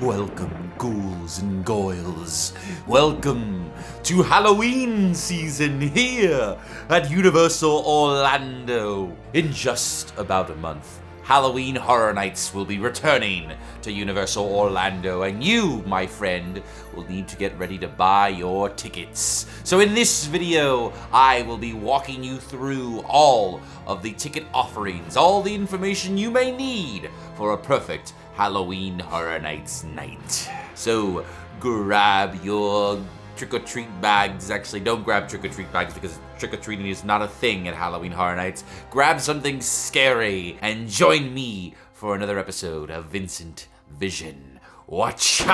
Welcome, ghouls and goyles. Welcome to Halloween season here at Universal Orlando. In just about a month, Halloween Horror Nights will be returning to Universal Orlando, and you, my friend, will need to get ready to buy your tickets. So in this video, I will be walking you through all of the ticket offerings, all the information you may need for a perfect Halloween Horror Nights night. So grab your trick-or-treat bags. Actually, don't grab trick-or-treat bags because trick-or-treating is not a thing at Halloween Horror Nights. Grab something scary and join me for another episode of Vincent Vision. Watch. Hey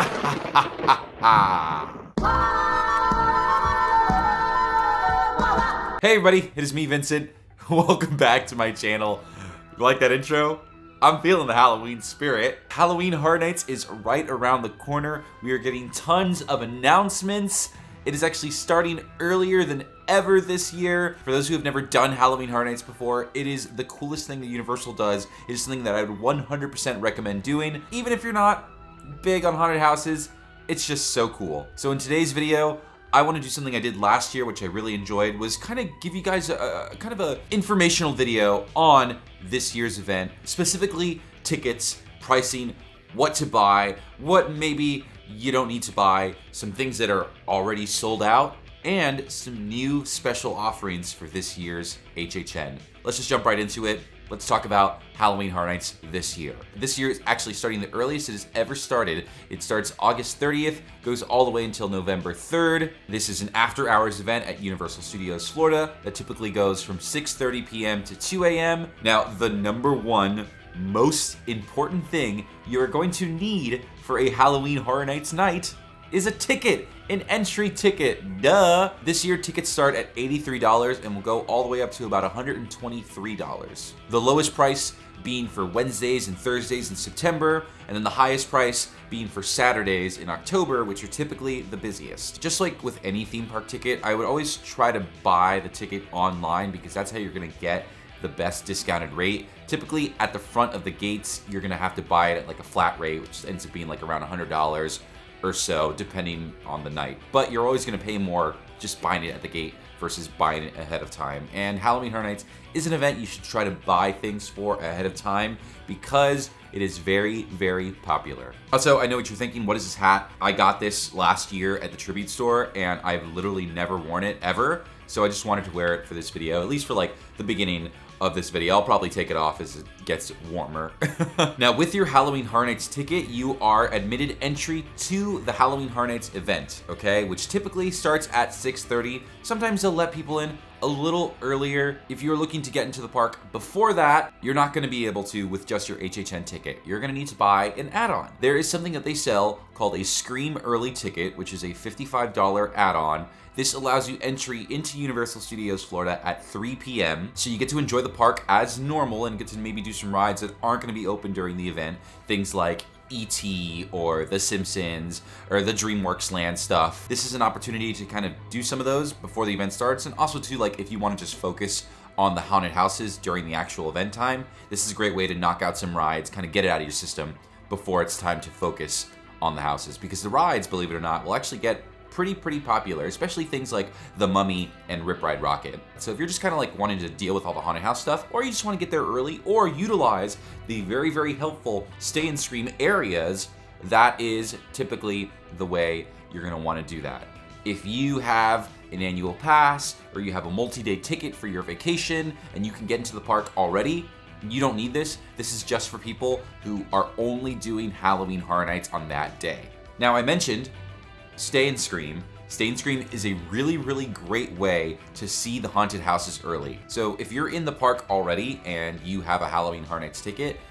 everybody, it is me, Vincent. Welcome back to my channel. You like that intro? I'm feeling the Halloween spirit. Halloween Horror Nights is right around the corner. We are getting tons of announcements. It is actually starting earlier than ever this year. For those who have never done Halloween Horror Nights before, it is the coolest thing that Universal does. It is something that I would 100% recommend doing. Even if you're not big on haunted houses, it's just so cool. So in today's video, I want to do something I did last year, which I really enjoyed, was kind of give you guys a kind of a informational video on this year's event, specifically tickets, pricing, what to buy, what maybe you don't need to buy, some things that are already sold out, and some new special offerings for this year's HHN. Let's just jump right into it. Let's talk about Halloween Horror Nights this year. This year is actually starting the earliest it has ever started. It starts August 30th, goes all the way until November 3rd. This is an after-hours event at Universal Studios Florida that typically goes from 6:30 p.m. to 2 a.m. Now, the number one most important thing you're going to need for a Halloween Horror Nights night is a ticket, an entry ticket, duh. This year, tickets start at $83 and will go all the way up to about $123. The lowest price being for Wednesdays and Thursdays in September, and then the highest price being for Saturdays in October, which are typically the busiest. Just like with any theme park ticket, I would always try to buy the ticket online because that's how you're gonna get the best discounted rate. Typically at the front of the gates, you're gonna have to buy it at like a flat rate, which ends up being like around $100 or so, depending on the night. But you're always gonna pay more just buying it at the gate versus buying it ahead of time. And Halloween Horror Nights is an event you should try to buy things for ahead of time because it is very, very popular. Also, I know what you're thinking, what is this hat? I got this last year at the Tribute Store and I've literally never worn it ever. So I just wanted to wear it for this video, at least for like the beginning of this video. I'll probably take it off as it gets warmer. Now, with your Halloween Horror Nights ticket, you are admitted entry to the Halloween Horror Nights event, okay? Which typically starts at 6:30. Sometimes they'll let people in a little earlier. If you're looking to get into the park before that, you're not gonna be able to with just your HHN ticket. You're gonna need to buy an add-on. There is something that they sell called a Scream Early ticket, which is a $55 add-on. This allows you entry into Universal Studios Florida at 3 p.m. So you get to enjoy the park as normal and get to maybe do some rides that aren't gonna be open during the event. Things like E.T. or The Simpsons or the DreamWorks Land stuff. This is an opportunity to kind of do some of those before the event starts, and also too, like if you want to just focus on the haunted houses during the actual event time, this is a great way to knock out some rides, kind of get it out of your system before it's time to focus on the houses. Because the rides, believe it or not, will actually get pretty popular, especially things like the Mummy and Rip Ride Rocket. So if you're just kind of like wanting to deal with all the haunted house stuff, or you just want to get there early, or utilize the very, very helpful Stay and Scream areas, that is typically the way you're gonna want to do that. If you have an annual pass, or you have a multi-day ticket for your vacation, and you can get into the park already, you don't need this. This is just for people who are only doing Halloween Horror Nights on that day. Now, I mentioned Stay and Scream. Stay and Scream is a really, really great way to see the haunted houses early. So if you're in the park already and you have a Halloween Horror Nights ticket,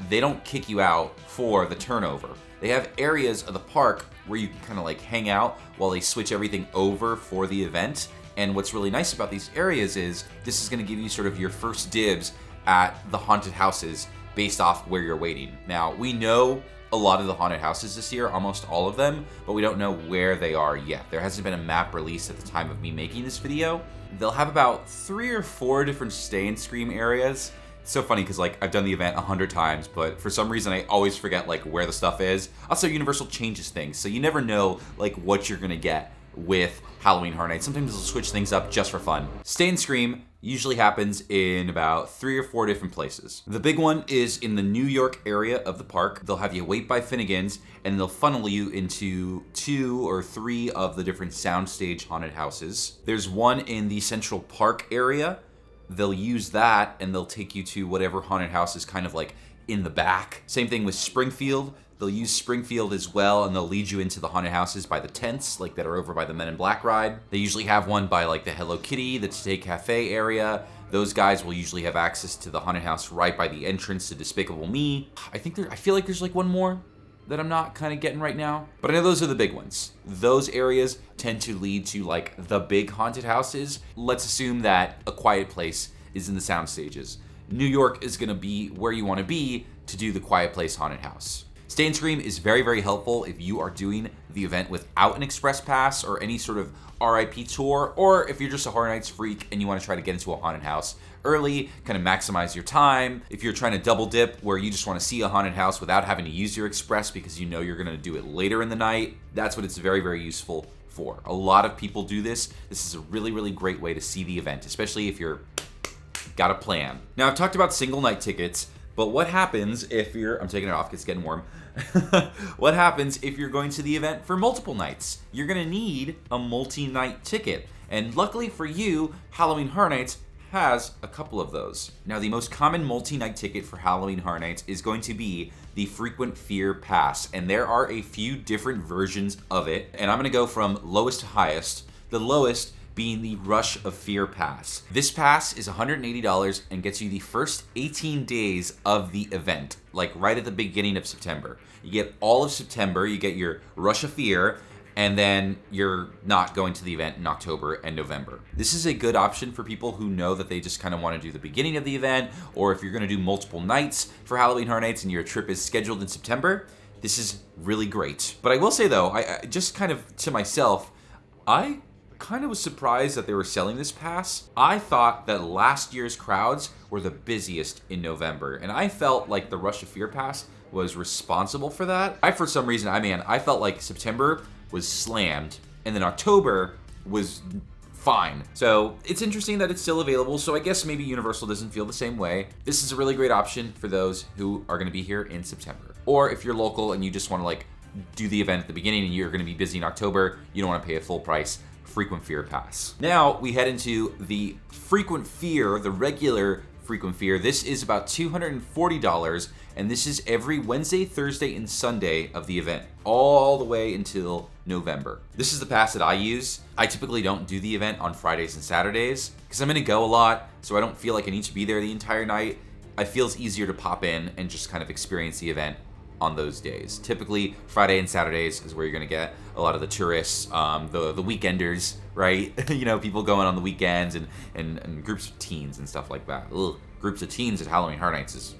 they don't kick you out for the turnover. They have areas of the park where you can kind of like hang out while they switch everything over for the event. And what's really nice about these areas is this is gonna give you sort of your first dibs at the haunted houses based off where you're waiting. Now, we know a lot of the haunted houses this year, almost all of them, but we don't know where they are yet. There hasn't been a map released at the time of me making this video. They'll have about 3 or 4 different Stay and Scream areas It's so funny because like I've done the event 100 times, but for some reason I always forget like where the stuff is. Also, Universal changes things, so you never know like what you're gonna get with Halloween Horror Nights. Sometimes they'll switch things up just for fun. Stay and Scream usually happens in about 3 or 4 different places. The big one is in the New York area of the park. They'll have you wait by Finnegan's, and they'll funnel you into 2 or 3 of the different soundstage haunted houses. There's one in the Central Park area. They'll use that and they'll take you to whatever haunted house is kind of like in the back. Same thing with Springfield. They'll use Springfield as well, and they'll lead you into the haunted houses by the tents, like that are over by the Men in Black ride. They usually have one by like the Hello Kitty, the Today Cafe area. Those guys will usually have access to the haunted house right by the entrance to Despicable Me. I feel like there's like one more that I'm not kind of getting right now, but I know those are the big ones. Those areas tend to lead to like the big haunted houses. Let's assume that A Quiet Place is in the sound stages. New York is gonna be where you wanna be to do the Quiet Place haunted house. Stay and Scream is very, very helpful if you are doing the event without an express pass or any sort of RIP tour, or if you're just a Horror Nights freak and you want to try to get into a haunted house early, kind of maximize your time. If you're trying to double dip where you just want to see a haunted house without having to use your express because you know you're going to do it later in the night, that's what it's very, very useful for. A lot of people do this. This is a really, really great way to see the event, especially if you're got a plan. Now, I've talked about single night tickets, but what happens if I'm taking it off because it's getting warm. What happens if you're going to the event for multiple nights? You're gonna need a multi-night ticket. And luckily for you, Halloween Horror Nights has a couple of those. Now, the most common multi-night ticket for Halloween Horror Nights is going to be the Frequent Fear Pass. And there are a few different versions of it. And I'm gonna go from lowest to highest. The lowest being the Rush of Fear Pass. This pass is $180 and gets you the first 18 days of the event, like right at the beginning of September. You get all of September, you get your Rush of Fear, and then you're not going to the event in October and November. This is a good option for people who know that they just kind of want to do the beginning of the event, or if you're gonna do multiple nights for Halloween Horror Nights and your trip is scheduled in September, this is really great. But I will say though, I just kind of to myself, I kind of was surprised that they were selling this pass. I thought that last year's crowds were the busiest in November, and I felt like the Rush of Fear Pass was responsible for that. For some reason, I felt like September was slammed, and then October was fine. So it's interesting that it's still available, so I guess maybe Universal doesn't feel the same way. This is a really great option for those who are gonna be here in September. Or if you're local and you just wanna like do the event at the beginning and you're gonna be busy in October, you don't wanna pay a full price Frequent Fear Pass. Now we head into the Frequent Fear, the regular Frequent Fear. This is about $240, and this is every Wednesday, Thursday, and Sunday of the event, all the way until November. This is the pass that I use. I typically don't do the event on Fridays and Saturdays because I'm gonna go a lot, so I don't feel like I need to be there the entire night. It feels easier to pop in and just kind of experience the event on those days. Typically, Friday and Saturdays is where you're gonna get a lot of the tourists, the weekenders, right? You know, people going on the weekends and groups of teens and stuff like that. Ugh. Groups of teens at Halloween Horror Nights is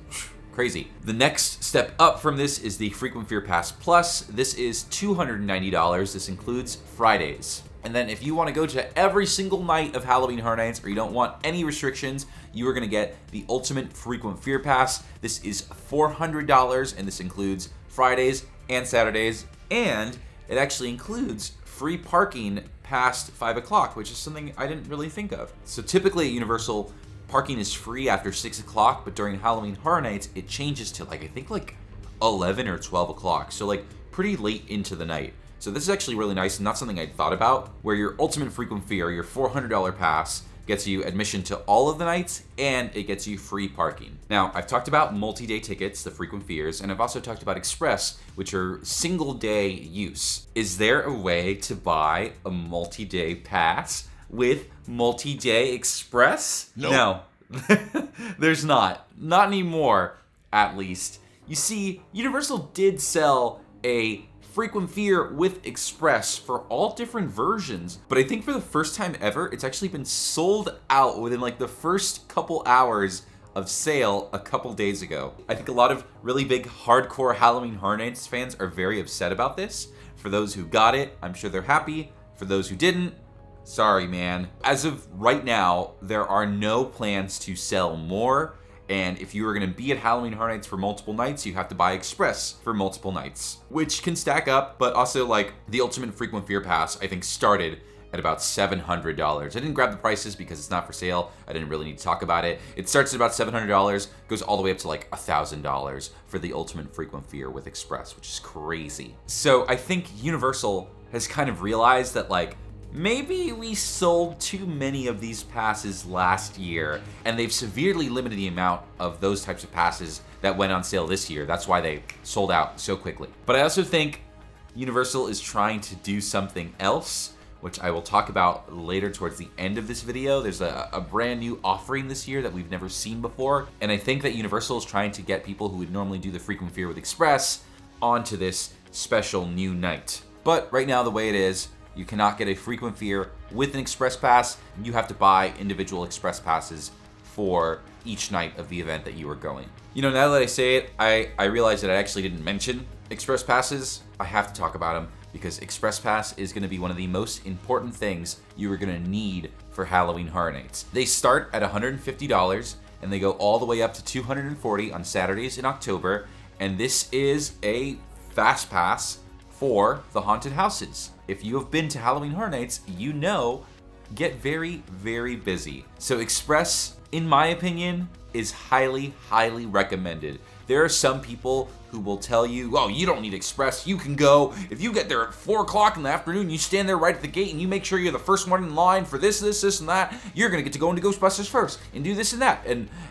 crazy. The next step up from this is the Frequent Fear Pass Plus. This is $290. This includes Fridays. And then if you want to go to every single night of Halloween Horror Nights or you don't want any restrictions, you are going to get the Ultimate Frequent Fear Pass. This is $400, and this includes Fridays and Saturdays, and it actually includes free parking past 5 o'clock, which is something I didn't really think of. So typically at Universal, parking is free after 6 o'clock, but during Halloween Horror Nights, it changes to I think 11 or 12 o'clock. So pretty late into the night. So this is actually really nice and not something I'd thought about, where your Ultimate Frequent Fear, your $400 pass, gets you admission to all of the nights and it gets you free parking. Now, I've talked about multi-day tickets, the Frequent Fears, and I've also talked about Express, which are single day use. Is there a way to buy a multi-day pass with multi-day Express? No. There's not. Not anymore, at least. You see, Universal did sell a Frequent Fear with Express for all different versions, but I think for the first time ever, it's actually been sold out within the first couple hours of sale a couple days ago. I think a lot of really big hardcore Halloween Horror Nights fans are very upset about this. For those who got it, I'm sure they're happy. For those who didn't, sorry man. As of right now, there are no plans to sell more, And if you are going to be at Halloween Horror Nights for multiple nights, you have to buy Express for multiple nights, which can stack up. But also, like, the Ultimate Frequent Fear Pass, I think, started at about $700. I didn't grab the prices because it's not for sale. I didn't really need to talk about it. It starts at about $700, goes all the way up to like $1,000 for the Ultimate Frequent Fear with Express, which is crazy. So I think Universal has kind of realized that, like, maybe we sold too many of these passes last year, and they've severely limited the amount of those types of passes that went on sale this year. That's why they sold out so quickly. But I also think Universal is trying to do something else, which I will talk about later towards the end of this video. There's a brand new offering this year that we've never seen before, and I think that Universal is trying to get people who would normally do the Frequent Fear with Express onto this special new night. But right now, the way it is, you cannot get a Frequent Fear with an Express Pass. You have to buy individual Express Passes for each night of the event that you are going. You know, now that I say it, I realize that I actually didn't mention Express Passes. I have to talk about them because Express Pass is going to be one of the most important things you are going to need for Halloween Horror Nights. They start at $150 and they go all the way up to $240 on Saturdays in October, and this is a fast pass for the haunted houses. If you have been to Halloween Horror Nights, you know get very, very busy. So Express, in my opinion, is highly, highly recommended. There are some people who will tell you, oh, you don't need Express, you can go. If you get there at 4 o'clock in the afternoon, you stand there right at the gate and you make sure you're the first one in line for this, and that, you're gonna get to go into Ghostbusters first and do this and that.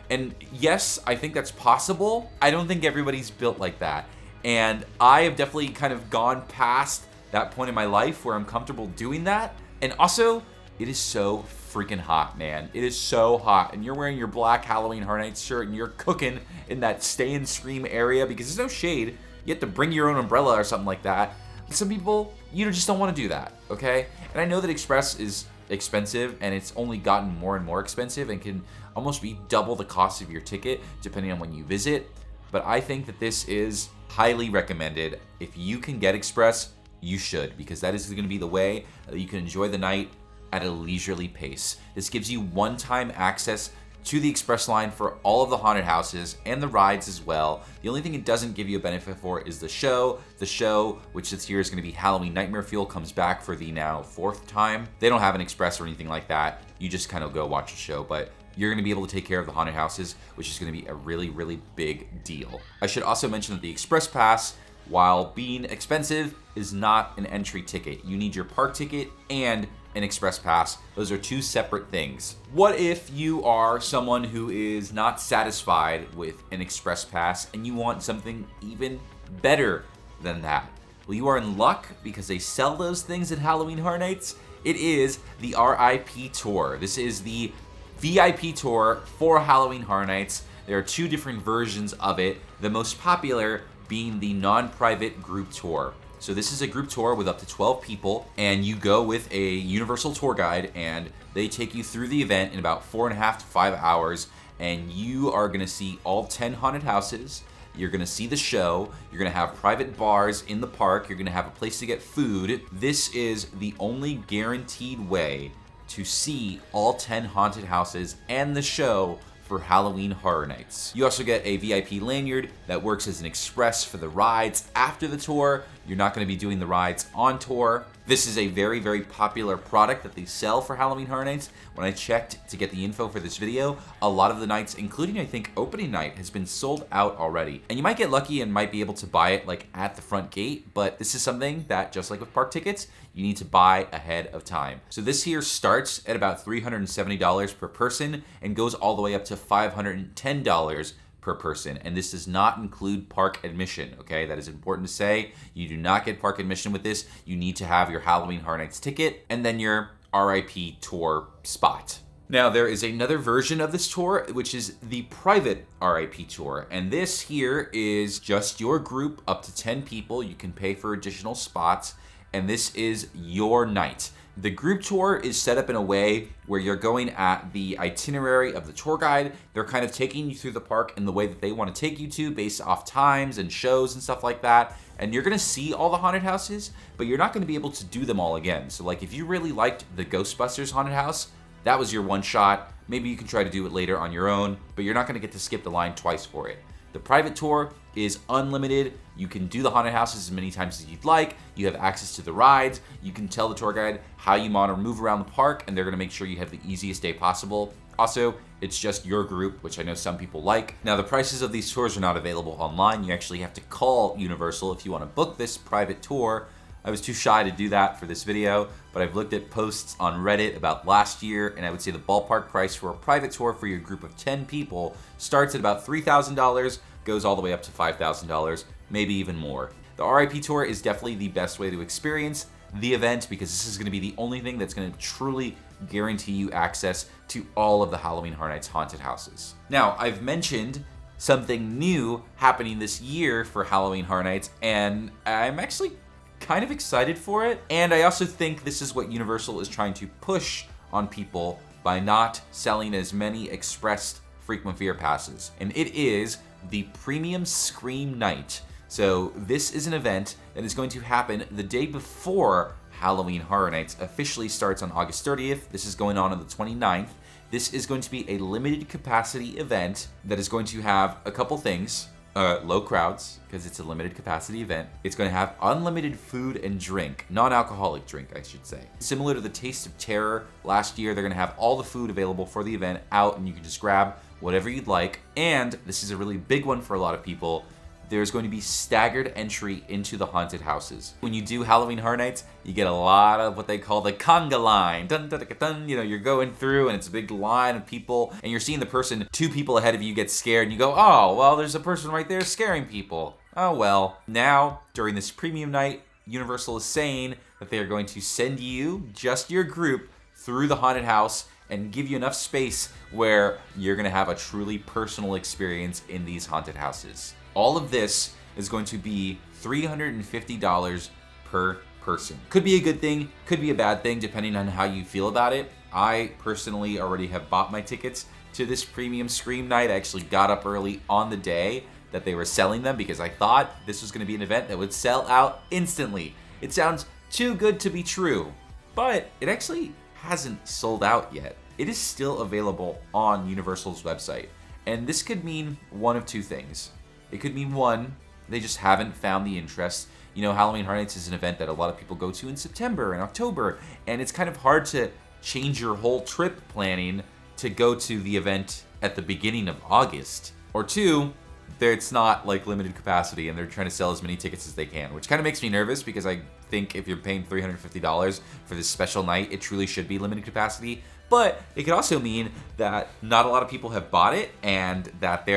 And yes, I think that's possible. I don't think everybody's built like that. And I have definitely kind of gone past that point in my life where I'm comfortable doing that. And also, it is so freaking hot, man. It is so hot. And you're wearing your black Halloween Horror Nights shirt and you're cooking in that stay and scream area because there's no shade. You have to bring your own umbrella or something like that. Some people, you just don't want to do that, okay? And I know that Express is expensive and it's only gotten more and more expensive and can almost be double the cost of your ticket depending on when you visit. But I think that this is highly recommended. If you can get Express, you should, because that is going to be the way that you can enjoy the night at a leisurely pace. This gives you one-time access to the Express line for all of the haunted houses and the rides as well. The only thing it doesn't give you a benefit for is the show. The show, which this year is going to be Halloween Nightmare Fuel, comes back for the now 4th time. They don't have an Express or anything like that. You just kind of go watch the show, but you're going to be able to take care of the haunted houses, which is going to be a really, really big deal. I should also mention that the Express Pass, while being expensive, is not an entry ticket. You need your park ticket and an Express Pass. Those are two separate things. What if you are someone who is not satisfied with an Express Pass and you want something even better than that? Well, you are in luck because they sell those things at Halloween Horror Nights. It is the RIP Tour. This is the VIP tour for Halloween Horror Nights. There are 2 different versions of it, the most popular being the non-private group tour. So this is a group tour with up to 12 people, and you go with a Universal tour guide, and they take you through the event in about 4.5 to 5 hours, and you are gonna see all 10 haunted houses. You're gonna see the show. You're gonna have private bars in the park. You're gonna have a place to get food. This is the only guaranteed way to see all 10 haunted houses and the show for Halloween Horror Nights. You also get a VIP lanyard that works as an express for the rides after the tour. You're not going to be doing the rides on tour. This is a very, very popular product that they sell for Halloween Horror Nights. When I checked to get the info for this video, a lot of the nights, including I think opening night, has been sold out already. And you might get lucky and might be able to buy it like at the front gate, but this is something that, just like with park tickets, you need to buy ahead of time. So this here starts at about $370 per person and goes all the way up to $510 per person, and this does not include park admission, okay? That is important to say. You do not get park admission with this. You need to have your Halloween Horror Nights ticket and then your RIP tour spot. Now, there is another version of this tour, which is the private RIP tour, and this here is just your group, up to 10 people. You can pay for additional spots, and this is your night. The group tour is set up in a way where you're going at the itinerary of the tour guide. They're kind of taking you through the park in the way that they want to take you to, based off times and shows and stuff like that. And you're going to see all the haunted houses, but you're not going to be able to do them all again. So like if you really liked the Ghostbusters haunted house, that was your one shot. maybe you can try to do it later on your own, but you're not gonna get to skip the line twice for it. The private tour is unlimited. You can do the haunted houses as many times as you'd like. You have access to the rides. You can tell the tour guide how you want to move around the park, and they're gonna make sure you have the easiest day possible. Also, it's just your group, which I know some people like. Now, the prices of these tours are not available online. You actually have to call Universal if you want to book this private tour. I was too shy to do that for this video, but I've looked at posts on Reddit about last year, and I would say the ballpark price for a private tour for your group of 10 people starts at about $3,000, goes all the way up to $5,000, maybe even more. The RIP tour is definitely the best way to experience the event because this is going to be the only thing that's going to truly guarantee you access to all of the Halloween Horror Nights haunted houses. Now, I've mentioned something new happening this year for Halloween Horror Nights, and I'm actually kind of excited for it. And I also think this is what Universal is trying to push on people by not selling as many expressed frequent fear passes. And it is the Premium Scream Night. So this is an event that is going to happen the day before Halloween Horror Nights officially starts on August 30th. This is going on the 29th. This is going to be a limited capacity event that is going to have a couple things. Low crowds, because it's a limited capacity event. It's going to have unlimited food and drink, non-alcoholic drink, I should say. Similar to the Taste of Terror last year, they're going to have all the food available for the event out, and you can just grab whatever you'd like. And this is a really big one for a lot of people. There's going to be staggered entry into the haunted houses. When you do Halloween Horror Nights, you get a lot of what they call the conga line. Dun, dun, dun, dun. You know, you're going through and it's a big line of people and you're seeing the person 2 people ahead of you get scared and you go, oh, well, there's a person right there scaring people. Oh, well. Now, during this premium night, Universal is saying that they are going to send you, just your group, through the haunted house and give you enough space where you're gonna have a truly personal experience in these haunted houses. All of this is going to be $350 per person. Could be a good thing, could be a bad thing, depending on how you feel about it. I personally already have bought my tickets to this Premium Scream Night. I actually got up early on the day that they were selling them because I thought this was gonna be an event that would sell out instantly. It sounds too good to be true, but it actually hasn't sold out yet. It is still available on Universal's website, and this could mean one of two things. It could mean one, they just haven't found the interest. You know, Halloween Horror Nights is an event that a lot of people go to in September and October, and it's kind of hard to change your whole trip planning to go to the event at the beginning of August. Or two, it's not like limited capacity and they're trying to sell as many tickets as they can, which kind of makes me nervous because I think if you're paying $350 for this special night, it truly should be limited capacity. But it could also mean that not a lot of people have bought it and that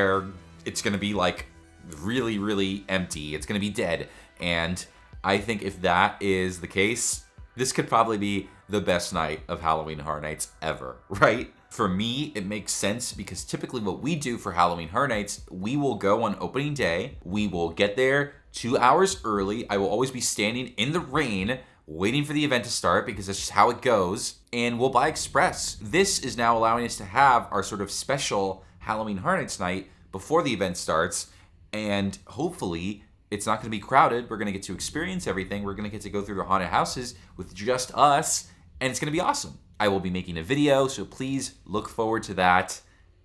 it's gonna be like really, really empty. It's gonna be dead. And I think if that is the case, this could probably be the best night of Halloween Horror Nights ever, right? For me, it makes sense because typically what we do for Halloween Horror Nights, we will go on opening day. We will get there 2 hours early. I will always be standing in the rain waiting for the event to start because that's just how it goes. And we'll buy express. This is now allowing us to have our sort of special Halloween Horror Nights night before the event starts. And hopefully it's not going to be crowded. We're going to get to experience everything. We're going to get to go through the haunted houses with just us, and it's going to be awesome. I will be making a video, so please look forward to that.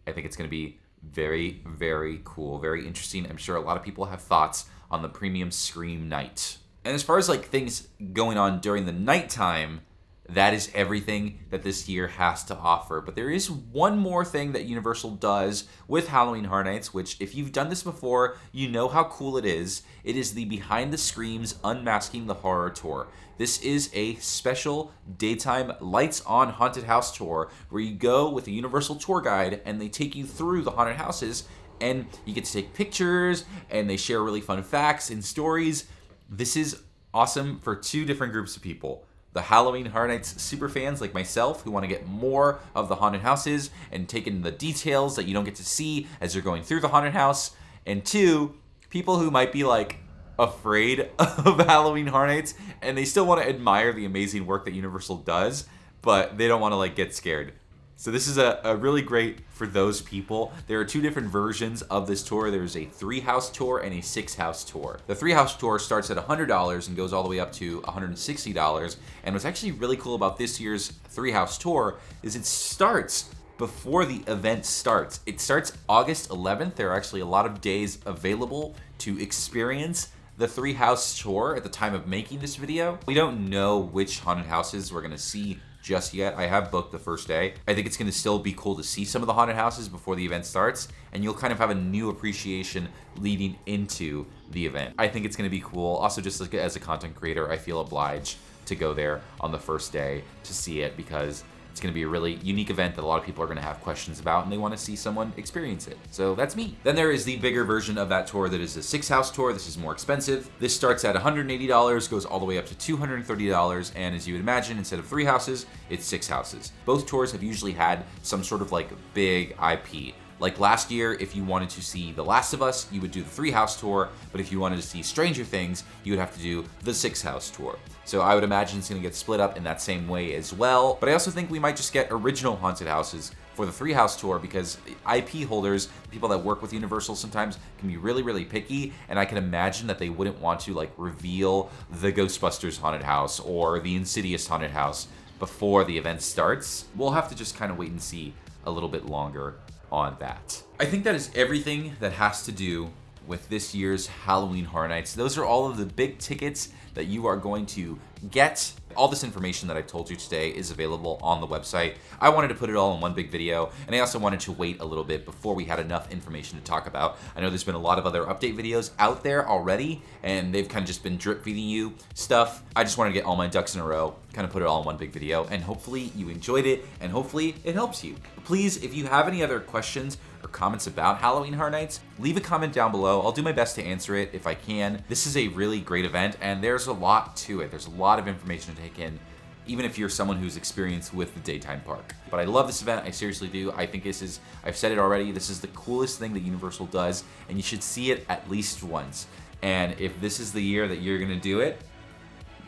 I think it's going to be very, very cool, very interesting. I'm sure a lot of people have thoughts on the Premium Scream Night. And as far as like things going on during the nighttime, that is everything that this year has to offer. But there is one more thing that Universal does with Halloween Horror Nights, which if you've done this before, you know how cool it is. It is the Behind the Screams Unmasking the Horror Tour. This is a special daytime lights on haunted house tour where you go with a Universal tour guide and they take you through the haunted houses and you get to take pictures and they share really fun facts and stories. This is awesome for 2 different groups of people. The Halloween Horror Nights superfans like myself who want to get more of the haunted houses and take in the details that you don't get to see as you're going through the haunted house. And 2, people who might be like afraid of Halloween Horror Nights and they still want to admire the amazing work that Universal does, but they don't want to like get scared. So this is a really great for those people. There are 2 different versions of this tour. There's a 3-house tour and a 6-house tour. The 3-house tour starts at $100 and goes all the way up to $160. And what's actually really cool about this year's 3-house tour is it starts before the event starts. It starts August 11th. There are actually a lot of days available to experience the 3 house tour at the time of making this video. We don't know which haunted houses we're gonna see just yet. I have booked the first day. I think it's gonna still be cool to see some of the haunted houses before the event starts, and you'll kind of have a new appreciation leading into the event. I think it's gonna be cool. Also, just like as a content creator, I feel obliged to go there on the first day to see it because it's going to be a really unique event that a lot of people are going to have questions about, and they want to see someone experience it. So that's me. Then there is the bigger version of that tour that is a 6 house tour. This is more expensive. This starts at $180, goes all the way up to $230, and as you would imagine, instead of 3 houses, it's 6 houses. Both tours have usually had some sort of like big IP. Like last year, if you wanted to see The Last of Us, you would do the 3 house tour, but if you wanted to see Stranger Things, you would have to do the 6 house tour. So I would imagine it's gonna get split up in that same way as well. But I also think we might just get original haunted houses for the 3 house tour because IP holders, people that work with Universal sometimes can be really, really picky, and I can imagine that they wouldn't want to like reveal the Ghostbusters haunted house or the Insidious haunted house before the event starts. We'll have to just kind of wait and see a little bit longer on that. I think that is everything that has to do with this year's Halloween Horror Nights. Those are all of the big tickets that you are going to get. All this information that I told you today is available on the website. I wanted to put it all in one big video, and I also wanted to wait a little bit before we had enough information to talk about. I know there's been a lot of other update videos out there already, and they've kind of just been drip feeding you stuff. I just wanted to get all my ducks in a row, kind of put it all in one big video, and hopefully you enjoyed it, and hopefully it helps you. Please, if you have any other questions or comments about Halloween Horror Nights, leave a comment down below. I'll do my best to answer it if I can. This is a really great event, and there's a lot to it. There's a lot of information to take in, even if you're someone who's experienced with the daytime park. But I love this event, I seriously do. I think this is, I've said it already, this is the coolest thing that Universal does, and you should see it at least once. And if this is the year that you're gonna do it,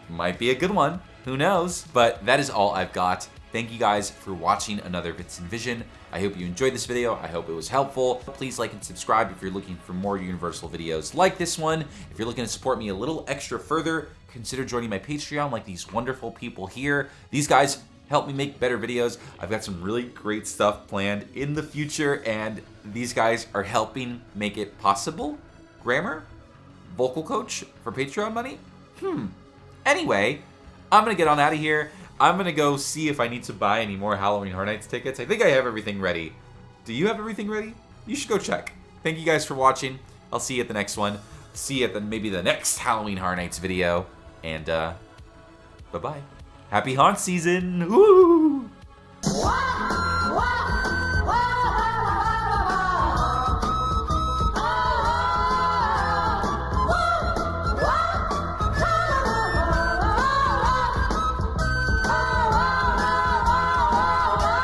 might be a good one, who knows? But that is all I've got. Thank you guys for watching another Vincent Vision. I hope you enjoyed this video. I hope it was helpful. Please like and subscribe if you're looking for more Universal videos like this one. If you're looking to support me a little extra further, consider joining my Patreon like these wonderful people here. These guys help me make better videos. I've got some really great stuff planned in the future, and these guys are helping make it possible. Grammar? Vocal coach for Patreon money? Anyway, I'm gonna get on out of here. I'm gonna go see if I need to buy any more Halloween Horror Nights tickets. I think I have everything ready. Do you have everything ready? You should go check. Thank you guys for watching. I'll see you at the next one. See you at maybe the next Halloween Horror Nights video. And bye-bye. Happy haunt season! Woo!